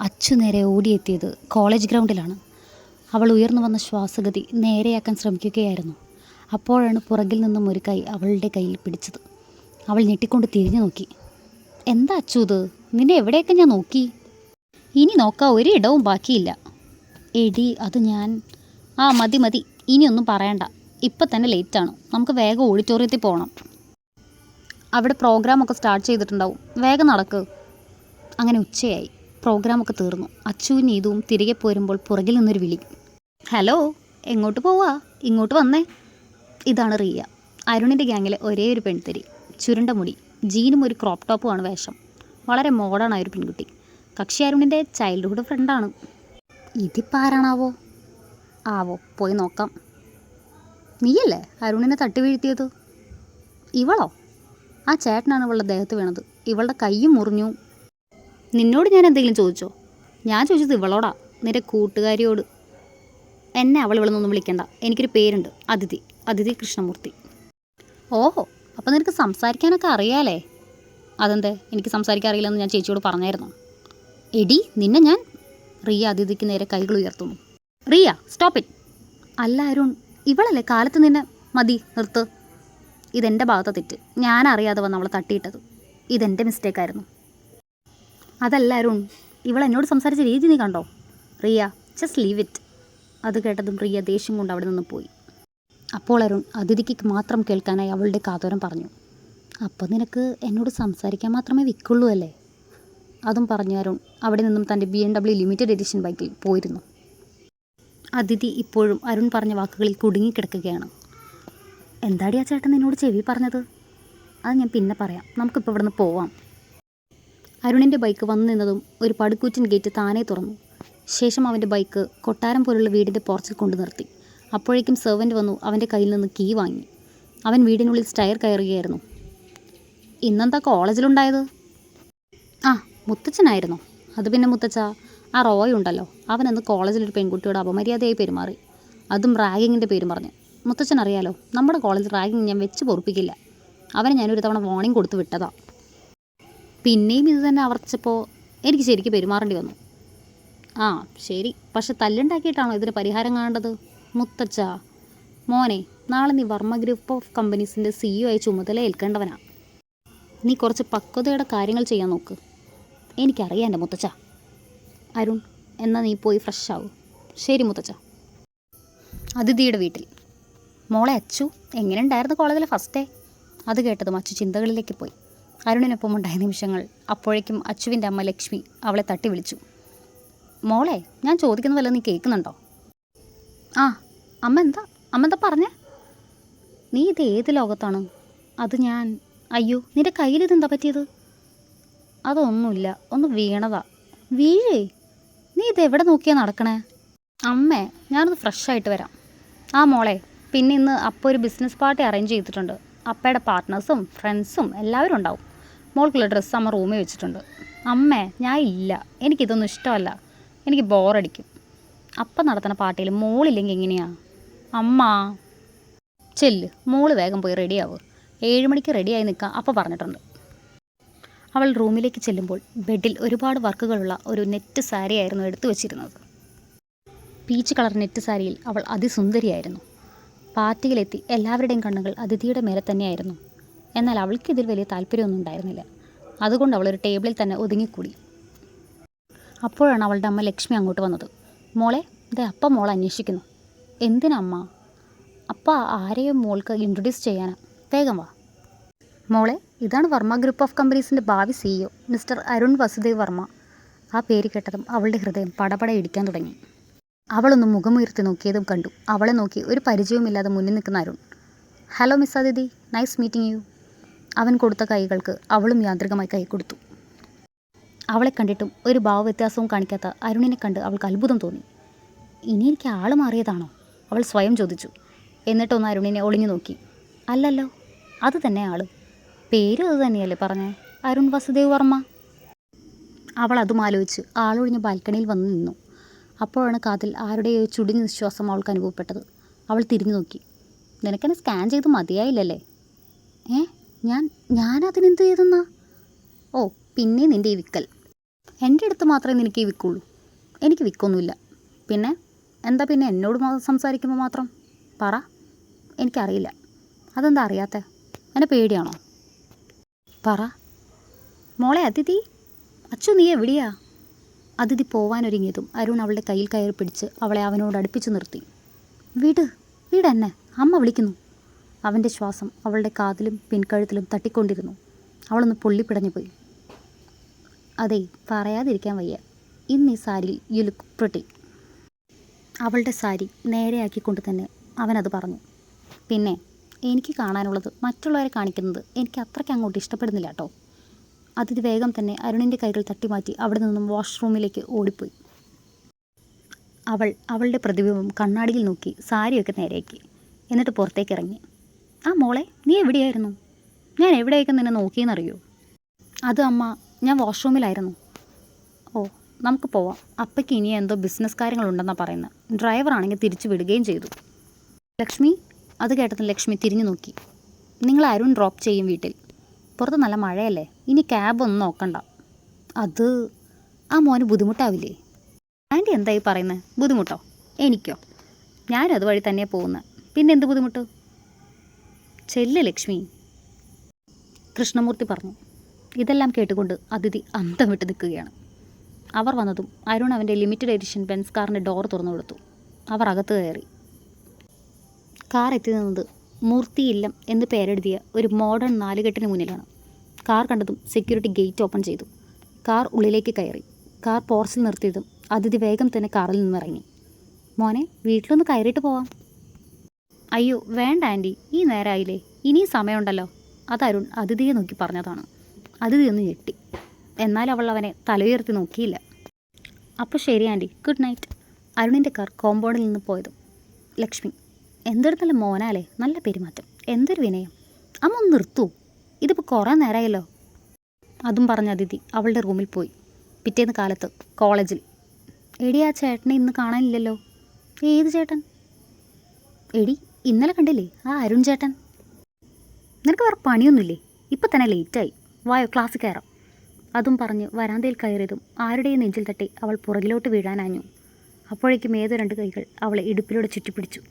അച്ചു നേരെ ഓടിയെത്തിയത് കോളേജ് ഗ്രൗണ്ടിലാണ്. അവൾ ഉയർന്നു വന്ന ശ്വാസഗതി നേരെയാക്കാൻ ശ്രമിക്കുകയായിരുന്നു. അപ്പോഴാണ് പുറകിൽ നിന്നും ഒരു കൈ അവളുടെ കയ്യിൽ പിടിച്ചത്. അവൾ ഞെട്ടിക്കൊണ്ട് തിരിഞ്ഞു നോക്കി. എന്താ അച്ചു ഇത്? നിന്നെ എവിടെയൊക്കെ ഞാൻ നോക്കി. ഇനി നോക്കാൻ ഒരിടവും ബാക്കിയില്ല. എടി അത് ഞാൻ... മതി മതി, ഇനിയൊന്നും പറയണ്ട. ഇപ്പം തന്നെ ലേറ്റാണ്. നമുക്ക് വേഗം ഓഡിറ്റോറിയത്തിൽ പോകണം. അവിടെ പ്രോഗ്രാമൊക്കെ സ്റ്റാർട്ട് ചെയ്തിട്ടുണ്ടാവും. വേഗം നടക്ക്. അങ്ങനെ ഉച്ചയായി. പ്രോഗ്രാമൊക്കെ തീർന്നു. അച്ചുവും നീതുവും തിരികെ പോരുമ്പോൾ പുറകിൽ നിന്നൊരു വിളി. ഹലോ, എങ്ങോട്ട് പോവാ? ഇങ്ങോട്ട് വന്നേ. ഇതാണ് റിയ, അരുണിൻ്റെ ഗ്യാങ്ങിലെ ഒരേ ഒരു പെൺതരി. ചുരുണ്ട മുടി, ജീനും ഒരു ക്രോപ്പ് ടോപ്പുമാണ് വേഷം. വളരെ മോഡേണായൊരു പെൺകുട്ടി. കക്ഷി അരുണിൻ്റെ ചൈൽഡ്ഹുഡ് ഫ്രണ്ടാണ്. ഇതിപ്പോൾ ആരാണാവോ? പോയി നോക്കാം. നീയല്ലേ അരുണിനെ തട്ടി വീഴ്ത്തിയത്? ഇവളോ? ആ ചേട്ടനാണ് ഇവളുടെ ദേഹത്ത് വീണത്. ഇവളുടെ കൈയും മുറിഞ്ഞു. നിന്നോട് ഞാൻ എന്തെങ്കിലും ചോദിച്ചോ? ഞാൻ ചോദിച്ചത് ഇവളോടാ, നിന്റെ കൂട്ടുകാരിയോട്. എന്നെ ഇവളൊന്നും വിളിക്കണ്ട. എനിക്കൊരു പേരുണ്ട്, അതിഥി കൃഷ്ണമൂർത്തി. ഓഹോ, അപ്പം നിനക്ക് സംസാരിക്കാനൊക്കെ അറിയാലേ? അതെന്തേ, എനിക്ക് സംസാരിക്കാൻ അറിയില്ലെന്ന് ഞാൻ ചേച്ചിയോട് പറഞ്ഞായിരുന്നു. എടി നിന്നെ ഞാൻ... റിയ അതിഥിക്ക് നേരെ കൈകൾ ഉയർത്തുന്നു. Riya, stop it. അല്ല അരുൺ, ഇവളല്ലേ കാലത്ത് നിന്നെ... മതി, നിർത്ത്. ഇതെൻ്റെ ഭാഗത്തെ തെറ്റ്. ഞാൻ അറിയാതെ വന്ന് അവളെ തട്ടിയിട്ടത്. ഇതെൻ്റെ മിസ്റ്റേക്കായിരുന്നു. അതല്ല അരുൺ, ഇവളെന്നോട് സംസാരിച്ച രീതി നീ കണ്ടോ? Riya, just leave it. അത് കേട്ടതും റിയ ദേഷ്യം കൊണ്ട് അവിടെ നിന്ന് പോയി. അപ്പോൾ അരുൺ അതിഥിക്ക് മാത്രം കേൾക്കാനായി അവളുടെ കാതോരം പറഞ്ഞു. അപ്പോൾ നിനക്ക് എന്നോട് സംസാരിക്കാൻ മാത്രമേ വിൽക്കുള്ളൂ അല്ലേ? അതും പറഞ്ഞു അരുൺ അവിടെ നിന്നും തൻ്റെ BMW ലിമിറ്റഡ് എഡിഷൻ ബൈക്കിൽ പോയിരുന്നു. അതിഥി ഇപ്പോഴും അരുൺ പറഞ്ഞ വാക്കുകളിൽ കുടുങ്ങിക്കിടക്കുകയാണ്. എന്താടി ആ ചേട്ടൻ നിന്നോട് ചെവി പറഞ്ഞത്? അത് ഞാൻ പിന്നെ പറയാം. നമുക്കിപ്പോൾ ഇവിടുന്ന് പോവാം. അരുണിൻ്റെ ബൈക്ക് വന്നു നിന്നതും ഒരു പടുകൂറ്റൻ ഗേറ്റ് താനേ തുറന്നു. ശേഷം അവൻ്റെ ബൈക്ക് കൊട്ടാരം പോലുള്ള വീടിൻ്റെ പോർച്ചിൽ കൊണ്ടു നിർത്തി. അപ്പോഴേക്കും സെർവൻ്റ് വന്നു അവൻ്റെ കയ്യിൽ നിന്ന് കീ വാങ്ങി. അവൻ വീടിനുള്ളിൽ സ്റ്റയർ കയറുകയായിരുന്നു. ഇന്നെന്താ കോളേജിലുണ്ടായത്? മുത്തച്ഛനായിരുന്നോ? അത് പിന്നെ മുത്തച്ഛ, ആ റോയ് ഉണ്ടല്ലോ, അവനെന്ന് കോളേജിലൊരു പെൺകുട്ടിയോട് അപമര്യാദയായി പെരുമാറി. അതും റാഗിങ്ങിൻ്റെ പേരും പറഞ്ഞ്. മുത്തച്ഛൻ അറിയാലോ, നമ്മുടെ കോളേജിൽ റാഗിങ് ഞാൻ വെച്ച് പൊറുപ്പിക്കില്ല. അവന് ഞാനൊരു തവണ വാർണിംഗ് കൊടുത്ത് വിട്ടതാ. പിന്നെയും ഇത് തന്നെ ആവർത്തിച്ചപ്പോൾ എനിക്ക് ശരിക്കും പെരുമാറേണ്ടി വന്നു. ശരി, പക്ഷെ തല്ലുണ്ടാക്കിയിട്ടാണോ ഇതിന് പരിഹാരം കാണേണ്ടത്? മുത്തച്ഛ മോനെ, നാളെ നീ വർമ്മ ഗ്രൂപ്പ് ഓഫ് കമ്പനീസിൻ്റെ CEO ആയി ചുമതല ഏൽക്കേണ്ടവനാ. നീ കുറച്ച് പക്വതയുടെ കാര്യങ്ങൾ ചെയ്യാൻ നോക്ക്. എനിക്കറിയാം എൻ്റെ മുത്തച്ഛ. അരുൺ, എന്നാൽ നീ പോയി ഫ്രഷ് ആവൂ. ശരി മുത്തച്ഛ. അതിഥിയുടെ വീട്ടിൽ. മോളെ അച്ചു, എങ്ങനെ ഉണ്ടായിരുന്നു കോളേജിലെ ഫസ്റ്റ് ഡേ? അത് കേട്ടതും അച്ചു ചിന്തകളിലേക്ക് പോയി. അരുണിനൊപ്പം ഉണ്ടായ നിമിഷങ്ങൾ. അപ്പോഴേക്കും അച്ചുവിൻ്റെ അമ്മ ലക്ഷ്മി അവളെ തട്ടി വിളിച്ചു. മോളെ, ഞാൻ ചോദിക്കുന്ന വല്ലതും നീ കേൾക്കുന്നുണ്ടോ? അമ്മ എന്താ പറഞ്ഞേ? നീ ഇത് ഏത് ലോകത്താണ്? അത് ഞാൻ... അയ്യോ, നിൻ്റെ കയ്യിൽ ഇതെന്താ പറ്റിയത്? അതൊന്നുമില്ല, ഒന്ന് വീണതാ. വീഴേ? നീ ഇതെവിടെ നോക്കിയാൽ നടക്കണേ? അമ്മേ, ഞാനൊന്ന് ഫ്രഷ് ആയിട്ട് വരാം. മോളെ, പിന്നെ ഇന്ന് അപ്പോൾ ഒരു ബിസിനസ് പാർട്ടി അറേഞ്ച് ചെയ്തിട്ടുണ്ട്. അപ്പയുടെ പാർട്ട്നേഴ്സും ഫ്രണ്ട്സും എല്ലാവരും ഉണ്ടാവും. മോൾക്കുള്ള ഡ്രസ്സ് അമ്മ റൂമിൽ വെച്ചിട്ടുണ്ട്. അമ്മേ, ഞാൻ ഇല്ല. എനിക്കിതൊന്നും ഇഷ്ടമല്ല. എനിക്ക് ബോറടിക്കും. അപ്പം നടത്തുന്ന പാർട്ടിയിൽ മോളില്ലെങ്കിൽ എങ്ങനെയാ? അമ്മ ചെല്ല്, മോള് വേഗം പോയി റെഡിയാവും. 7 മണിക്ക് റെഡിയായി നിൽക്കാം അപ്പം പറഞ്ഞിട്ടുണ്ട്. അവൾ റൂമിലേക്ക് ചെല്ലുമ്പോൾ ബെഡിൽ ഒരുപാട് വർക്കുകളുള്ള ഒരു നെറ്റ് സാരിയായിരുന്നു എടുത്തു വച്ചിരുന്നത്. പീച്ച് കളർ നെറ്റ് സാരിയിൽ അവൾ അതിസുന്ദരിയായിരുന്നു. പാർട്ടിയിലെത്തി എല്ലാവരുടെയും കണ്ണുകൾ അതിഥിയുടെ മേലെ തന്നെയായിരുന്നു. എന്നാൽ അവൾക്ക് ഇതിൽ വലിയ താല്പര്യമൊന്നും ഉണ്ടായിരുന്നില്ല. അതുകൊണ്ട് അവളൊരു ടേബിളിൽ തന്നെ ഒതുങ്ങിക്കൂടി. അപ്പോഴാണ് അവളുടെ അമ്മ ലക്ഷ്മി അങ്ങോട്ട് വന്നത്. മോളെ, അപ്പ മോൾ അന്വേഷിക്കുന്നു. എന്തിനാ അമ്മ? അപ്പ ആരെയും മോൾക്ക് ഇൻട്രൊഡ്യൂസ് ചെയ്യാനാ. വേഗം വാ. മോളെ, ഇതാണ് വർമ്മ ഗ്രൂപ്പ് ഓഫ് കമ്പനീസിൻ്റെ ഭാവി CEO, മിസ്റ്റർ അരുൺ വസുദേവ് വർമ്മ. ആ പേര് കേട്ടതും അവളുടെ ഹൃദയം പടപട ഇടിക്കാൻ തുടങ്ങി. അവളൊന്ന് മുഖമുയർത്തി നോക്കിയതും കണ്ടു അവളെ നോക്കി ഒരു പരിചയവുമില്ലാതെ മുന്നിൽ നിൽക്കുന്ന അരുൺ. ഹലോ മിസ് അതിഥി, നൈസ് മീറ്റിംഗ് യു. അവൻ കൊടുത്ത കൈകൾക്ക് അവളും യാന്ത്രികമായി കൈ കൊടുത്തു. അവളെ കണ്ടിട്ടും ഒരു ഭാവവ്യത്യാസവും കാണിക്കാത്ത അരുണിനെ കണ്ട് അവൾക്ക് അത്ഭുതം തോന്നി. ഇനി എനിക്ക് ആൾ മാറിയതാണോ? അവൾ സ്വയം ചോദിച്ചു. എന്നിട്ടൊന്ന് അരുണിനെ ഒളിഞ്ഞു നോക്കി. അല്ലല്ലോ, അത് തന്നെ ആള്. പേരും അത് തന്നെയല്ലേ പറഞ്ഞേ, അരുൺ വസുദേവ് വർമ്മ. അവൾ അതും ആലോചിച്ച് ആളൊഴിഞ്ഞ ബാൽക്കണിയിൽ വന്ന് നിന്നു. അപ്പോഴാണ് കാതിൽ ആരുടെയോ ചുടിഞ്ഞ നിശ്വാസം അവൾക്ക് അനുഭവപ്പെട്ടത്. അവൾ തിരിഞ്ഞു നോക്കി. നിനക്കെന്നെ സ്കാൻ ചെയ്ത് മതിയായില്ലല്ലേ? ഞാനതിനെന്ത് ചെയ്തെന്നാ? പിന്നെ നിൻ്റെ ഈ വിക്കൽ. എൻ്റെ അടുത്ത് മാത്രമേ നിനക്ക് ഈ വിൽക്കുള്ളൂ, എനിക്ക് വിൽക്കൊന്നുമില്ല. പിന്നെ എന്താ പിന്നെ എന്നോട് സംസാരിക്കുമ്പോൾ മാത്രം പറ. എനിക്കറിയില്ല. അതെന്താ അറിയാത്ത? എന്നെ പേടിയാണോ? പറ. മോളെ അതിഥി, അച്ചു നീ എവിടെയാ? അതിഥി പോവാനൊരുങ്ങിയതും അരുൺ അവളുടെ കയ്യിൽ കയറി പിടിച്ച് അവളെ അവനോട് അടുപ്പിച്ചു നിർത്തി. വീട് എന്നെ, അമ്മ വിളിക്കുന്നു. അവൻ്റെ ശ്വാസം അവളുടെ കാതിലും പിൻകഴുത്തിലും തട്ടിക്കൊണ്ടിരുന്നു. അവളൊന്ന് പൊള്ളിപ്പിടഞ്ഞു പോയി. അതെ, പറയാതിരിക്കാൻ വയ്യ, ഇന്ന് ഈ സാരിയിൽ യു ലുക്ക് പ്രിട്ടി. അവളുടെ സാരി നേരെയാക്കിക്കൊണ്ട് തന്നെ അവനത് പറഞ്ഞു. പിന്നെ എനിക്ക് കാണാനുള്ളത് മറ്റുള്ളവരെ കാണിക്കുന്നത് എനിക്ക് അത്രയ്ക്ക് അങ്ങോട്ട് ഇഷ്ടപ്പെടുന്നില്ല കേട്ടോ. അതിഥി വേഗം തന്നെ അരുണിൻ്റെ കൈകൾ തട്ടിമാറ്റി അവിടെ നിന്നും വാഷ്റൂമിലേക്ക് ഓടിപ്പോയി. അവളുടെ പ്രതിബിംബം കണ്ണാടിയിൽ നോക്കി സാരിയൊക്കെ നേരെയാക്കി. എന്നിട്ട് പുറത്തേക്ക് ഇറങ്ങി. ആ മോളെ, നീ എവിടെയായിരുന്നു? ഞാൻ എവിടെയൊക്കെ നിന്നെ നോക്കിയെന്നറിയോ? അത് അമ്മ, ഞാൻ വാഷ്റൂമിലായിരുന്നു. ഓ, നമുക്ക് പോവാം. അപ്പയ്ക്ക് ഇനി എന്തോ ബിസിനസ് കാര്യങ്ങളുണ്ടെന്നാണ് പറയുന്നത്. ഡ്രൈവറാണെങ്കിൽ തിരിച്ചു വിടുകയും ചെയ്തു. ലക്ഷ്മി. അത് കേട്ടതും ലക്ഷ്മി തിരിഞ്ഞു നോക്കി. നിങ്ങൾ അരുൺ ഡ്രോപ്പ് ചെയ്യും വീട്ടിൽ. പുറത്ത് നല്ല മഴയല്ലേ, ഇനി ക്യാബ് ഒന്നും നോക്കണ്ട. അത് ആ മോന് ബുദ്ധിമുട്ടാവില്ലേ? ആൻറ്റി എന്തായി പറയുന്നത്? ബുദ്ധിമുട്ടോ? എനിക്കോ? ഞാനും അതുവഴി തന്നെ പോകുന്നത്. പിന്നെ എന്ത് ബുദ്ധിമുട്ട്? ചെല്ല് ലക്ഷ്മി, കൃഷ്ണമൂർത്തി പറഞ്ഞു. ഇതെല്ലാം കേട്ടുകൊണ്ട് അതിഥി അന്തം വിട്ട് നിൽക്കുകയാണ്. അവർ വന്നതും അരുൺ അവൻ്റെ ലിമിറ്റഡ് എഡിഷൻ ബെൻസ് കാറിൻ്റെ ഡോർ തുറന്നു കൊടുത്തു. അവർ അകത്ത് കയറി. കാർ എത്തി നിന്നത് മൂർത്തി ഇല്ലം എന്ന് പേരെഴുതിയ ഒരു മോഡേൺ നാലുകെട്ടിന് മുന്നിലാണ്. കാർ കണ്ടതും സെക്യൂരിറ്റി ഗേറ്റ് ഓപ്പൺ ചെയ്തു. കാർ ഉള്ളിലേക്ക് കയറി. കാർ പോർച്ചിൽ നിർത്തിയതും അതിഥി വേഗം തന്നെ കാറിൽ നിന്നിറങ്ങി. മോനെ, വീട്ടിലൊന്ന് കയറിയിട്ട് പോവാം. അയ്യോ വേണ്ട ആൻറ്റി, ഈ നേരമായില്ലേ, ഇനിയും സമയമുണ്ടല്ലോ. അത് അരുൺ അതിഥിയെ നോക്കി പറഞ്ഞതാണ്. അതിഥി ഒന്ന് ഞെട്ടി. എന്നാൽ അവൾ അവനെ തലയുയർത്തി നോക്കിയില്ല. അപ്പോൾ ശരി ആൻറ്റി, ഗുഡ് നൈറ്റ്. അരുണിൻ്റെ കാർ കോമ്പൗണ്ടിൽ നിന്ന് പോയതും ലക്ഷ്മി, എന്തൊരു നല്ല മോനാലേ, നല്ല പെരുമാറ്റം, എന്തൊരു വിനയം. അമ്മ ഒന്ന് നിർത്തൂ, ഇതിപ്പോൾ കുറേ നേരമായല്ലോ. അതും പറഞ്ഞ അതിഥി അവളുടെ റൂമിൽ പോയി. പിറ്റേന്ന് കാലത്ത് കോളേജിൽ. എടി, ആ ചേട്ടനെ ഇന്ന് കാണാനില്ലല്ലോ. ഏത് ചേട്ടൻ? എടി, ഇന്നലെ കണ്ടില്ലേ, ആ അരുൺ ചേട്ടൻ. നിനക്ക് വേറെ പണിയൊന്നുമില്ലേ? ഇപ്പം തന്നെ ലേറ്റായി, വായോ ക്ലാസ്സിൽ കയറാം. അതും പറഞ്ഞ് വരാന്തയിൽ കയറിയതും ആരുടെയും നെഞ്ചിൽ തട്ടി അവൾ പുറകിലോട്ട് വീഴാനാഞ്ഞു. അപ്പോഴേക്കും ഏതോ രണ്ട് കൈകൾ അവളെ ഇടുപ്പിലൂടെ ചുറ്റിപ്പിടിച്ചു.